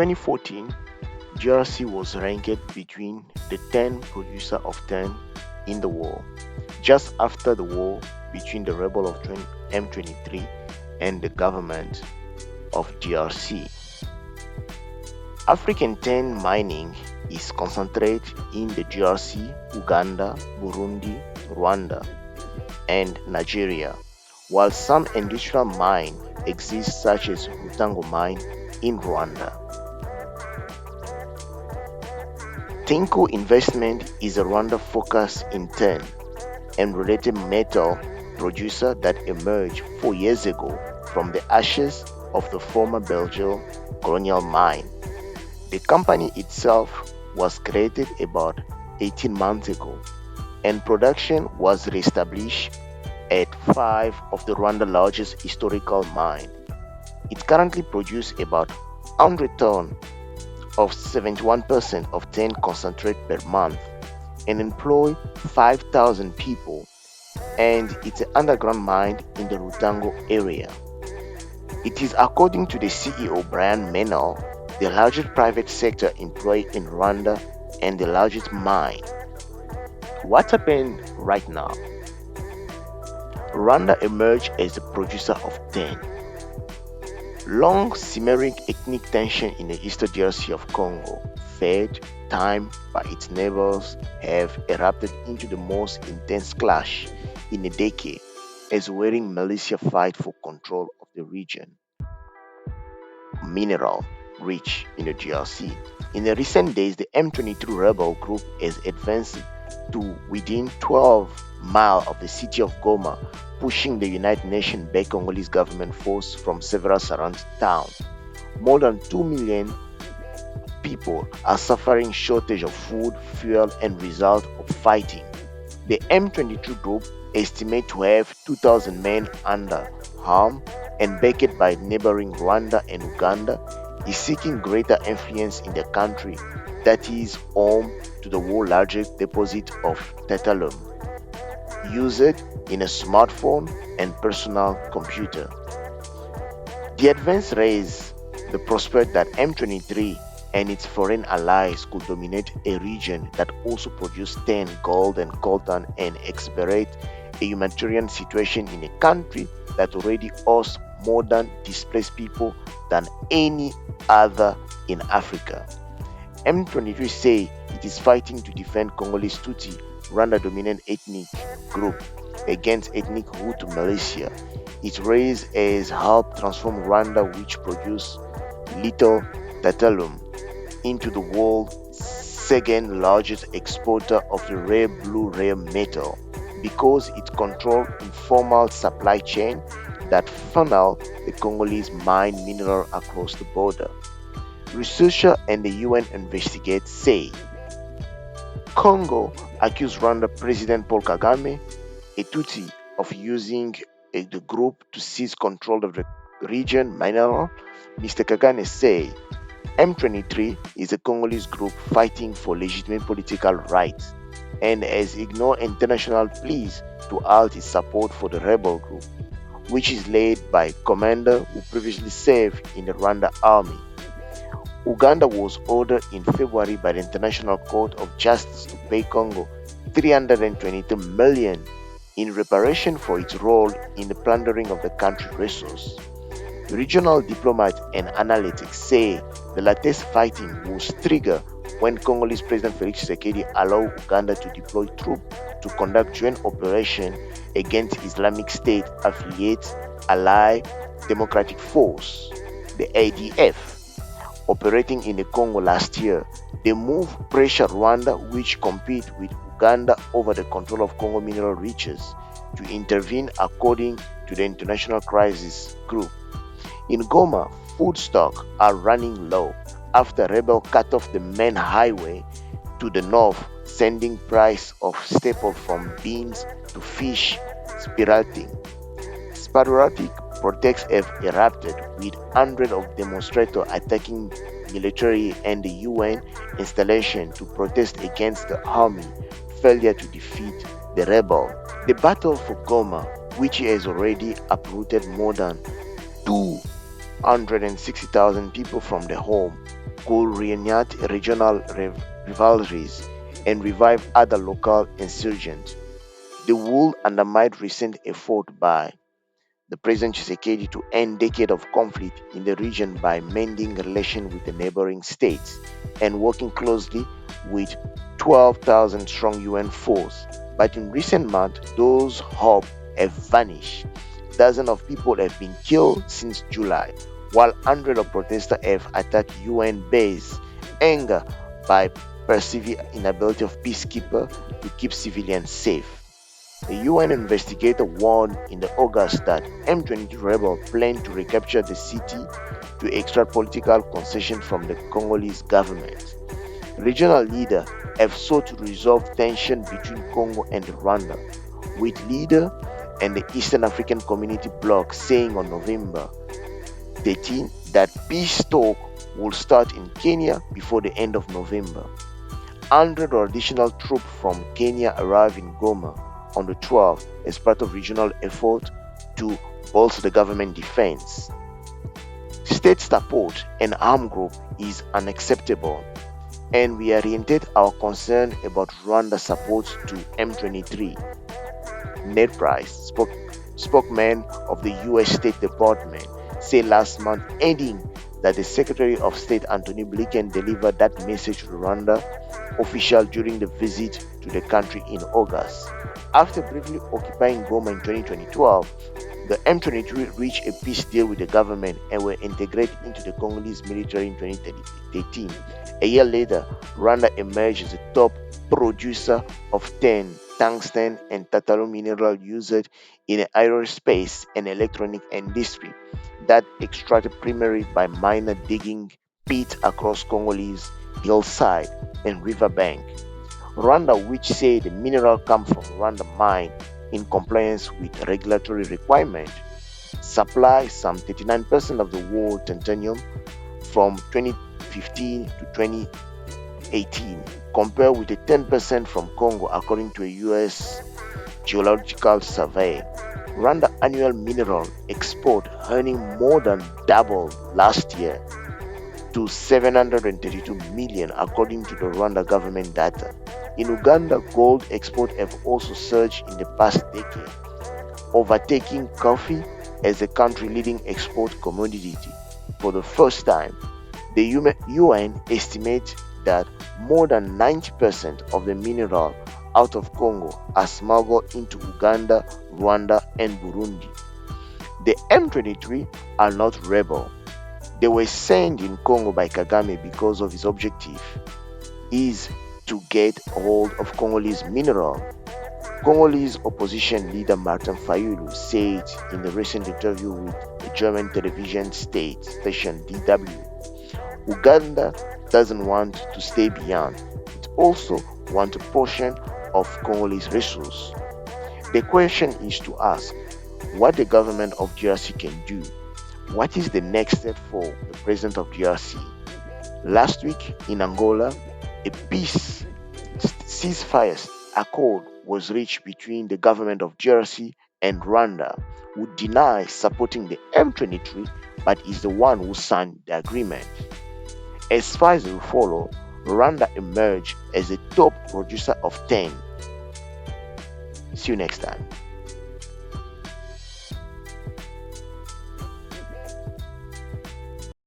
2014, DRC was ranked between the 10 producer of 10 in the world, just after the war between the rebel of M23 and the government of DRC. African tin mining is concentrated in the DRC, Uganda, Burundi, Rwanda, and Nigeria, while some industrial mines exist such as Rutango mine in Rwanda. Tinko Investment is a Rwanda-focused in tin and related metal producer that emerged 4 years ago from the ashes of the former Belgian colonial mine. The company itself was created about 18 months ago, and production was reestablished at 5 of the Rwanda's largest historical mines. It currently produces about 100 tons of 71% of tin concentrate per month and employ 5,000 people, and it's an underground mine in the Rutango area. It is, according to the CEO Brian Menal, the largest private sector employee in Rwanda and the largest mine. What happened right now? Rwanda emerged as a producer of tin. Long simmering ethnic tension in the eastern DRC of Congo, fed time by its neighbors, have erupted into the most intense clash in a decade as warring militia fight for control of the region. Mineral rich in the DRC. In the recent days, the M23 rebel group has advanced to within 12 miles of the city of Goma, pushing the United Nations-backed Congolese government force from several surrounding towns. More than 2 million people are suffering shortage of food, fuel, and result of fighting. The M23 group estimates to have 2,000 men under arm and backed by neighboring Rwanda and Uganda, is seeking greater influence in the country that is home to the world's largest deposit of tantalum, used in a smartphone and personal computer. The advance raised the prospect that M23 and its foreign allies could dominate a region that also produces tin, gold, and coltan and exacerbate a humanitarian situation in a country that already hosts more displaced people than any other in Africa. M23 say it is fighting to defend Congolese Tutsi, Rwanda-dominant ethnic group, against ethnic Hutu militia. Its rise has helped transform Rwanda, which produces little tantalum, into the world's second largest exporter of the rare blue rare metal, because it controls informal supply chain that funnel the Congolese mine mineral across the border. Researchers and the UN investigate say Congo accused Rwanda President Paul Kagame, a Tutsi, of using the group to seize control of the region mineral. Mr. Kagame say M23 is a Congolese group fighting for legitimate political rights and has ignored international pleas to halt its support for the rebel group, which is led by a commander who previously served in the Rwanda army. Uganda was ordered in February by the International Court of Justice to pay Congo 322 million in reparation for its role in the plundering of the country's resources. Regional diplomats and analysts say the latest fighting was triggered when Congolese President Felix Tshisekedi allowed Uganda to deploy troops to conduct joint operation against Islamic State affiliate Allied Democratic Force, the ADF, operating in the Congo last year. The move pressured Rwanda, which competes with Uganda over the control of Congo mineral riches, to intervene according to the International Crisis Group. In Goma, food stocks are running low after rebels cut off the main highway to the north, sending price of staples from beans to fish spiraling. Sporadic protests have erupted, with hundreds of demonstrators attacking military and the UN installation to protest against the army failure to defeat the rebel. The battle for Goma, which has already uprooted more than 2 160,000 people from the home could reunite regional rivalries and revive other local insurgents. They would undermine recent effort by the President Tshisekedi to end decade of conflict in the region by mending relations with the neighboring states and working closely with 12,000 strong UN force. But in recent months, those hopes have vanished. Dozens of people have been killed since July, while hundreds of protesters have attacked UN base, anger by perceived inability of peacekeepers to keep civilians safe. A UN investigator warned in the August that M23 rebels plan to recapture the city to extract political concession from the Congolese government. Regional leaders have sought to resolve tension between Congo and Rwanda, with leader and the Eastern African Community bloc saying on November 13 that peace talk will start in Kenya before the end of November. Hundreds of additional troops from Kenya arrived in Goma on the 12th as part of regional effort to bolster the government defense. State support and armed group is unacceptable, and we oriented our concern about Rwanda's support to M23. Ned Price, spokesman of the U.S. State Department, said last month, adding that the Secretary of State Antony Blinken delivered that message to Rwanda official during the visit to the country in August. After briefly occupying Goma in 2012, the M23 reached a peace deal with the government and were integrated into the Congolese military in 2013. A year later, Rwanda emerged as the top producer of tin, tungsten, and tantalum mineral used in the aerospace and electronic industry that extracted primarily by miner digging pits across Congolese hillside and riverbank. Rwanda, which say the mineral come from Rwanda mine in compliance with regulatory requirements, supply some 39% of the world titanium from 2015 to 2018, compared with the 10% from Congo according to a US geological survey. Rwanda annual mineral export earning more than doubled last year to 732 million according to the Rwanda government data. In Uganda, gold exports have also surged in the past decade, overtaking coffee as the country leading export commodity. For the first time, the UN estimates that more than 90% of the mineral out of Congo are smuggled into Uganda, Rwanda, and Burundi. The M23 are not rebel. They were sent in Congo by Kagame because of his objective is to get hold of Congolese mineral. Congolese opposition leader Martin Fayulu said in a recent interview with the German television state station DW, Uganda doesn't want to stay beyond. It also wants a portion of Congolese resources. The question is to ask what the government of DRC can do. What is the next step for the president of DRC? Last week in Angola, a peace ceasefire accord was reached between the government of DRC and Rwanda, who deny supporting the M23 but is the one who signed the agreement. As far as will follow, Rwanda emerged as the top producer of tin. See you next time.